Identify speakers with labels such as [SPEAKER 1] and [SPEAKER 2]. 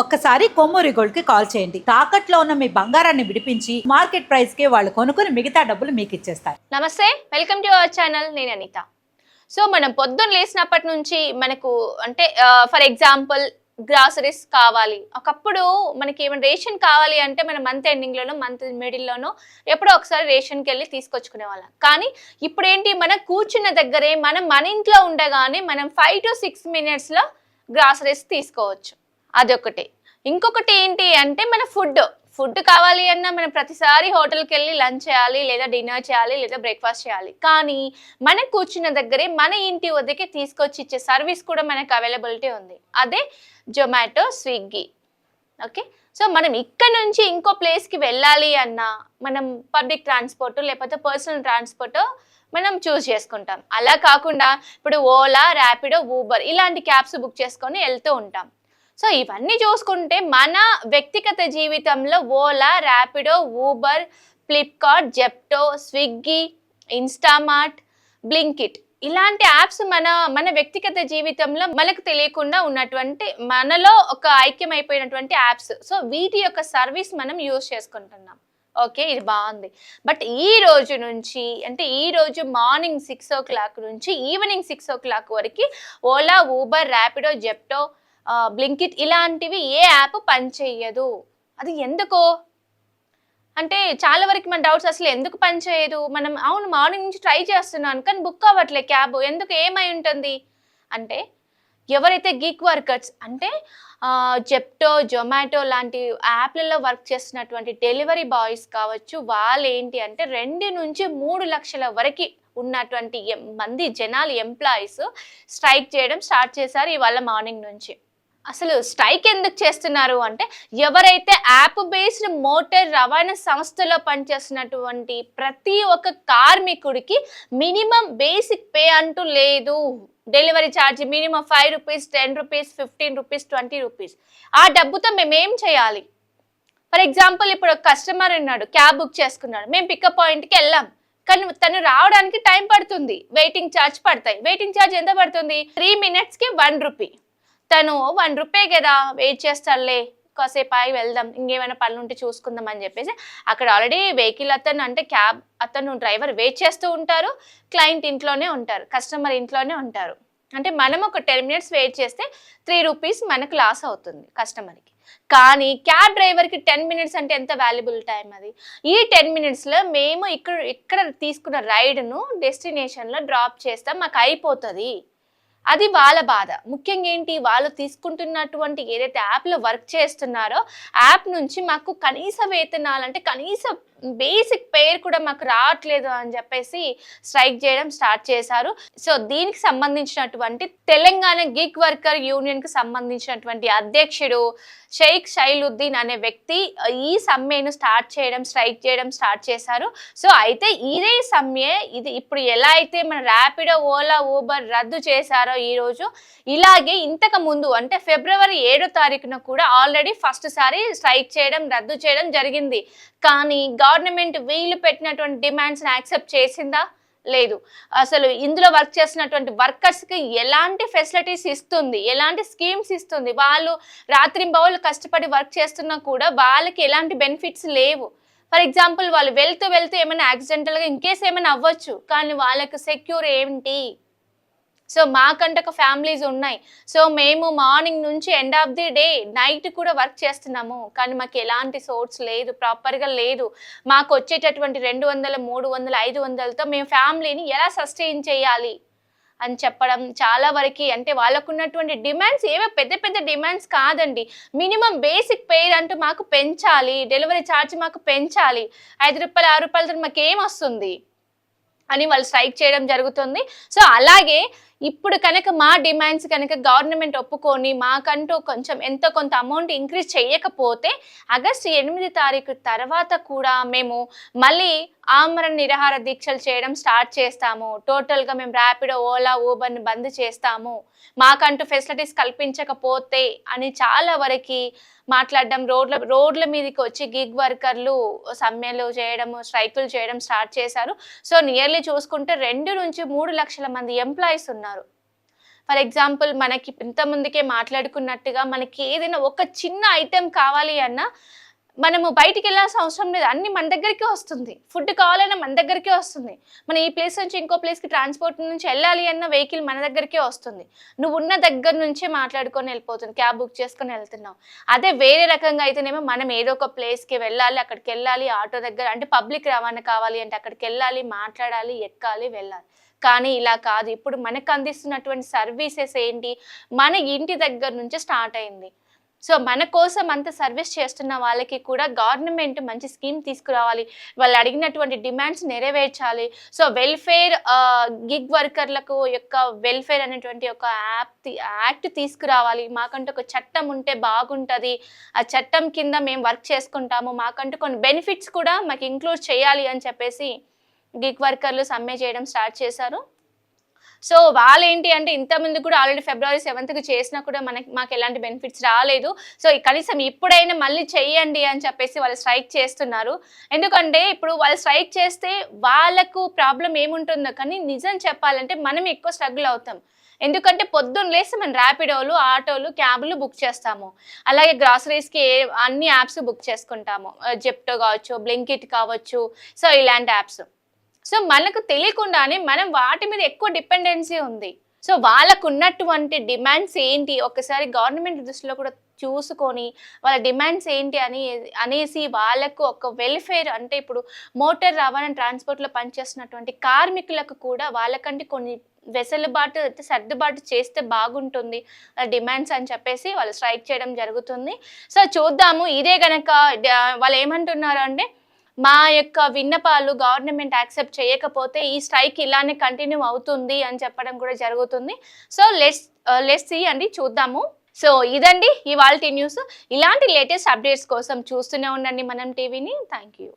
[SPEAKER 1] ఒక్కసారి కొమ్మూరి గోల్డ్ కి కాల్ చేయండి. తాకట్లో ఉన్న మీ బంగారాన్ని విడిపించి మార్కెట్ ప్రైస్ కి వాళ్ళు కొనుక్కుని మిగతా డబ్బులు మీకు ఇచ్చేస్తారు.
[SPEAKER 2] నమస్తే, వెల్కమ్ టు అవర్ ఛానల్. నేను అనిత. సో మనం పొద్దున్న లేసినప్పటి నుంచి మనకు అంటే ఫర్ ఎగ్జాంపుల్ గ్రాసరీస్ కావాలి. ఒకప్పుడు మనకి ఏమైనా రేషన్ కావాలి అంటే మన మంత్ ఎండింగ్ లోనో మంత్ మిడిల్ లోనో ఎప్పుడో ఒకసారి రేషన్కి వెళ్ళి తీసుకొచ్చుకునే వాళ్ళం. కానీ ఇప్పుడు ఏంటి, మనం కూర్చున్న దగ్గరే మన ఇంట్లో ఉండగానే మనం 5 to 6 minutes లో గ్రాసరీస్ తీసుకోవచ్చు. అదొకటి. ఇంకొకటి ఏంటి అంటే మన ఫుడ్ కావాలి అన్నా మనం ప్రతిసారి హోటల్కి వెళ్ళి లంచ్ చేయాలి, లేదా డిన్నర్ చేయాలి, లేదా బ్రేక్ఫాస్ట్ చేయాలి. కానీ మనం కూర్చున్న దగ్గరే మన ఇంటి వద్దకే తీసుకొచ్చి ఇచ్చే సర్వీస్ కూడా మనకు అవైలబిలిటీ ఉంది. అదే జొమాటో, స్విగ్గీ. ఓకే, సో మనం ఇక్కడ నుంచి ఇంకో ప్లేస్కి వెళ్ళాలి అన్నా మనం పబ్లిక్ ట్రాన్స్పోర్ట్ లేకపోతే పర్సనల్ ట్రాన్స్పోర్ట్ మనం చూస్ చేసుకుంటాం. అలా కాకుండా ఇప్పుడు ఓలా, ర్యాపిడో, ఊబర్ ఇలాంటి క్యాబ్స్ బుక్ చేసుకొని వెళ్తూ ఉంటాం. సో ఇవన్నీ చూసుకుంటే మన వ్యక్తిగత జీవితంలో Ola, Rapido, Uber, Flipkart, Zepto, Swiggy, Instamart, Blinkit ఇలాంటి యాప్స్ మన వ్యక్తిగత జీవితంలో మనకు తెలియకుండా ఉన్నటువంటి మనలో ఒక ఐక్యమైపోయినటువంటి యాప్స్. సో వీటి యొక్క సర్వీస్ మనం యూజ్ చేసుకుంటున్నాం. ఓకే, ఇది బాగుంది. బట్ ఈ రోజు నుంచి అంటే ఈ రోజు మార్నింగ్ 6 o'clock నుంచి ఈవినింగ్ 6 o'clock వరకు Ola, Uber, Rapido, Zepto, Blinkit ఇలాంటివి ఏ యాప్ పనిచేయదు. అది ఎందుకో అంటే చాలా వరకు మన డౌట్స్, అసలు ఎందుకు పనిచేయదు, మనం అవును మార్నింగ్ నుంచి ట్రై చేస్తున్నాను కానీ బుక్ అవ్వట్లే క్యాబ్, ఎందుకు, ఏమై ఉంటుంది అంటే ఎవరైతే గిగ్ వర్కర్స్ అంటే జెప్టో, జొమాటో లాంటి యాప్లలో వర్క్ చేస్తున్నటువంటి డెలివరీ బాయ్స్ కావచ్చు, వాళ్ళు ఏంటి అంటే 2 నుంచి 3 లక్షల వరకు ఉన్నటువంటి మంది జనాలు ఎంప్లాయీస్ స్ట్రైక్ చేయడం స్టార్ట్ చేశారు ఇవాళ మార్నింగ్ నుంచి. అసలు స్ట్రైక్ ఎందుకు చేస్తున్నారు అంటే ఎవరైతే యాప్ బేస్డ్ మోటార్ రవాణా సంస్థలో పనిచేస్తున్నటువంటి ప్రతి ఒక్క కార్మికుడికి మినిమం బేసిక్ పే అంటూ లేదు. Delivery charge minimum 5 rupees, 10 rupees, 15 rupees, 20 rupees. ఆ డబ్బుతో మేమేం చేయాలి? ఫర్ ఎగ్జాంపుల్ ఇప్పుడు ఒక కస్టమర్ ఉన్నాడు, క్యాబ్ బుక్ చేసుకున్నాడు, మేము పికప్ పాయింట్కి వెళ్ళాం కానీ తను రావడానికి టైం పడుతుంది, వెయిటింగ్ ఛార్జ్ పడతాయి. వెయిటింగ్ ఛార్జ్ ఎంత పడుతుంది? 3 minutesకి 1 rupee. తను 1 rupee కదా వెయిట్ చేస్తాడులే, కాసేపు ఆగి వెళ్దాం, ఇంకేమైనా పనులు ఉంటే చూసుకుందాం అని చెప్పేసి అక్కడ ఆల్రెడీ వెహికల్ అతను అంటే క్యాబ్ అతను డ్రైవర్ వెయిట్ చేస్తూ ఉంటారు, క్లయింట్ ఇంట్లోనే ఉంటారు, కస్టమర్ ఇంట్లోనే ఉంటారు. అంటే మనం ఒక 10 minutes వెయిట్ చేస్తే 3 rupees మనకు లాస్ అవుతుంది కస్టమర్కి. కానీ క్యాబ్ డ్రైవర్కి 10 minutes అంటే ఎంత వాల్యుబుల్ టైం అది. ఈ 10 minutesలో మేము ఇక్కడ తీసుకున్న రైడ్ను డెస్టినేషన్లో డ్రాప్ చేస్తాం, మాకు అయిపోతుంది. అది వాళ్ళ బాధ. ముఖ్యంగా ఏంటి, వాళ్ళు తీసుకుంటున్నటువంటి ఏదైతే యాప్లో వర్క్ చేస్తున్నారో యాప్ నుంచి మాకు కనీస వేతనాలు అంటే కనీస బేసిక్ పేరు కూడా మాకు రావట్లేదు అని చెప్పేసి స్ట్రైక్ చేయడం స్టార్ట్ చేశారు. సో దీనికి సంబంధించినటువంటి తెలంగాణ గిగ్ వర్కర్ యూనియన్కి సంబంధించినటువంటి అధ్యక్షుడు షేక్ షైలుద్దీన్ అనే వ్యక్తి ఈ సమ్మెను స్ట్రైక్ చేయడం స్టార్ట్ చేశారు. సో అయితే ఇదే సమ్మె ఇది ఇప్పుడు ఎలా అయితే మన ర్యాపిడో, ఓలా, ఊబర్ రద్దు చేశారో ఈరోజు, ఇలాగే ఇంతకు ముందు అంటే February 7వ తారీఖున కూడా ఆల్రెడీ ఫస్ట్ సారి స్ట్రైక్ చేయడం రద్దు చేయడం జరిగింది. కానీ గవర్నమెంట్ వీళ్ళు పెట్టినటువంటి డిమాండ్స్ని యాక్సెప్ట్ చేసిందా? లేదు. అసలు ఇందులో వర్క్ చేస్తున్నటువంటి వర్కర్స్కి ఎలాంటి ఫెసిలిటీస్ ఇస్తుంది, ఎలాంటి స్కీమ్స్ ఇస్తుంది, వాళ్ళు రాత్రింబవళ్ళు కష్టపడి వర్క్ చేస్తున్నా కూడా వాళ్ళకి ఎలాంటి బెనిఫిట్స్ లేవు. ఫర్ ఎగ్జాంపుల్ వాళ్ళు వెళ్తూ ఏమైనా యాక్సిడెంటల్గా ఇన్కేస్ ఏమైనా అవ్వచ్చు, కానీ వాళ్ళకి సెక్యూర్ ఏంటి? సో మాకంటే ఒక ఫ్యామిలీస్ ఉన్నాయి. సో మేము మార్నింగ్ నుంచి end of the day night కూడా వర్క్ చేస్తున్నాము, కానీ మాకు ఎలాంటి సోర్స్ లేదు, ప్రాపర్గా లేదు. మాకు వచ్చేటటువంటి 200, 300, 500తో మేము ఫ్యామిలీని ఎలా సస్టైన్ చేయాలి అని చెప్పడం చాలా వరకు. అంటే వాళ్ళకున్నటువంటి డిమాండ్స్ ఏవో పెద్ద డిమాండ్స్ కాదండి. మినిమం బేసిక్ పేర్ అంటూ మాకు పెంచాలి, డెలివరీ ఛార్జ్ మాకు పెంచాలి, 5 రూపాయలు 6 రూపాయలతో మాకు ఏమొస్తుంది అని వాళ్ళు స్ట్రైక్ చేయడం జరుగుతుంది. సో అలాగే ఇప్పుడు కనుక మా డిమాండ్స్ కనుక గవర్నమెంట్ ఒప్పుకొని మాకంటూ కొంచెం ఎంతో కొంత అమౌంట్ ఇంక్రీజ్ చేయకపోతే ఆగస్టు 8వ తారీఖు తర్వాత కూడా మేము మళ్ళీ ఆమరణ నిరాహార దీక్షలు చేయడం స్టార్ట్ చేస్తాము. టోటల్గా మేము ర్యాపిడో, ఓలా, ఊబర్ని బంద్ చేస్తాము మాకంటూ ఫెసిలిటీస్ కల్పించకపోతే అని చాలా వరకు మాట్లాడడం, రోడ్ల మీదకి వచ్చి గిగ్ వర్కర్లు సమ్మెలు చేయడం, స్ట్రైకులు చేయడం స్టార్ట్ చేశారు. సో నియర్లీ చూసుకుంటే 2 నుంచి 3 లక్షల మంది ఎంప్లాయీస్ ఉన్నారు. ఫర్ ఎగ్జాంపుల్ మనకి ఇంత ముందుకే మాట్లాడుకున్నట్టుగా మనకి ఏదైనా ఒక చిన్న ఐటెం కావాలి అన్నా మనము బయటికి వెళ్ళాల్సిన అవసరం లేదు, అన్ని మన దగ్గరికే వస్తుంది. ఫుడ్ కావాలన్నా మన దగ్గరికే వస్తుంది. మనం ఈ ప్లేస్ నుంచి ఇంకో ప్లేస్కి ట్రాన్స్పోర్ట్ నుంచి వెళ్ళాలి అన్న వెహికల్ మన దగ్గరికే వస్తుంది. నువ్వు ఉన్న దగ్గర నుంచే మాట్లాడుకొని వెళ్ళిపోతుంది, క్యాబ్ బుక్ చేసుకొని వెళ్తున్నావు. అదే వేరే రకంగా అయితేనేమో మనం ఏదో ఒక ప్లేస్కి వెళ్ళాలి, అక్కడికి వెళ్ళాలి, ఆటో దగ్గర అంటే పబ్లిక్ రవాణా కావాలి అంటే అక్కడికి వెళ్ళాలి, మాట్లాడాలి, ఎక్కాలి, వెళ్ళాలి. కానీ ఇలా కాదు. ఇప్పుడు మనకు అందిస్తున్నటువంటి సర్వీసెస్ ఏంటి, మన ఇంటి దగ్గర నుంచే స్టార్ట్ అయింది. సో మన కోసం అంత సర్వీస్ చేస్తున్న వాళ్ళకి కూడా గవర్నమెంట్ మంచి స్కీమ్ తీసుకురావాలి, వాళ్ళు అడిగినటువంటి డిమాండ్స్ నెరవేర్చాలి. సో వెల్ఫేర్ గిగ్ వర్కర్లకు యొక్క వెల్ఫేర్ అనేటువంటి ఒక యాక్ట్ తీసుకురావాలి. మాకంటూ ఒక చట్టం ఉంటే బాగుంటుంది, ఆ చట్టం కింద మేము వర్క్ చేసుకుంటాము, మాకంటూ కొన్ని బెనిఫిట్స్ కూడా మాకు ఇంక్లూడ్ చేయాలి అని చెప్పేసి గిగ్ వర్కర్లు సమ్మె చేయడం స్టార్ట్ చేశారు. సో వాళ్ళు ఏంటి అంటే ఇంతకుముందు కూడా ఆల్రెడీ February 7th చేసినా కూడా మాకు ఎలాంటి బెనిఫిట్స్ రాలేదు. సో కనీసం ఇప్పుడైనా మళ్ళీ చెయ్యండి అని చెప్పేసి వాళ్ళు స్ట్రైక్ చేస్తున్నారు. ఎందుకంటే ఇప్పుడు వాళ్ళు స్ట్రైక్ చేస్తే వాళ్ళకు ప్రాబ్లం ఏముంటుందో, కానీ నిజం చెప్పాలంటే మనం ఎక్కువ స్ట్రగుల్ అవుతాం. ఎందుకంటే పొద్దున్న లేసి మనం ర్యాపిడోలు, ఆటోలు, క్యాబులు బుక్ చేస్తాము. అలాగే గ్రాసరీస్కి అన్ని యాప్స్ బుక్ చేసుకుంటాము, జెప్టో కావచ్చు, బ్లింకిట్ కావచ్చు, సో ఇలాంటి యాప్స్. సో మనకు తెలియకుండానే మనం వాటి మీద ఎక్కువ డిపెండెన్సీ ఉంది. సో వాళ్ళకు ఉన్నటువంటి డిమాండ్స్ ఏంటి ఒకసారి గవర్నమెంట్ దృష్టిలో కూడా చూసుకొని వాళ్ళ డిమాండ్స్ ఏంటి అనేసి వాళ్ళకు ఒక వెల్ఫేర్ అంటే ఇప్పుడు మోటార్ రవాణా ట్రాన్స్పోర్ట్లో పనిచేస్తున్నటువంటి కార్మికులకు కూడా వాళ్ళకంటే కొన్ని వెసులుబాటు సర్దుబాటు చేస్తే బాగుంటుంది డిమాండ్స్ అని చెప్పేసి వాళ్ళు స్ట్రైక్ చేయడం జరుగుతుంది. సో చూద్దాము. ఇదే గనక వాళ్ళు ఏమంటున్నారు అంటే మా యొక్క విన్నపాలు గవర్నమెంట్ యాక్సెప్ట్ చేయకపోతే ఈ స్ట్రైక్ ఇలానే కంటిన్యూ అవుతుంది అని చెప్పడం కూడా జరుగుతుంది. సో లెట్స్ సీ అండి, చూద్దాము. సో ఇదండి ఇవాల్టి న్యూస్. ఇలాంటి లేటెస్ట్ అప్డేట్స్ కోసం చూస్తూనే ఉండండి మనం టీవీని. Thank you.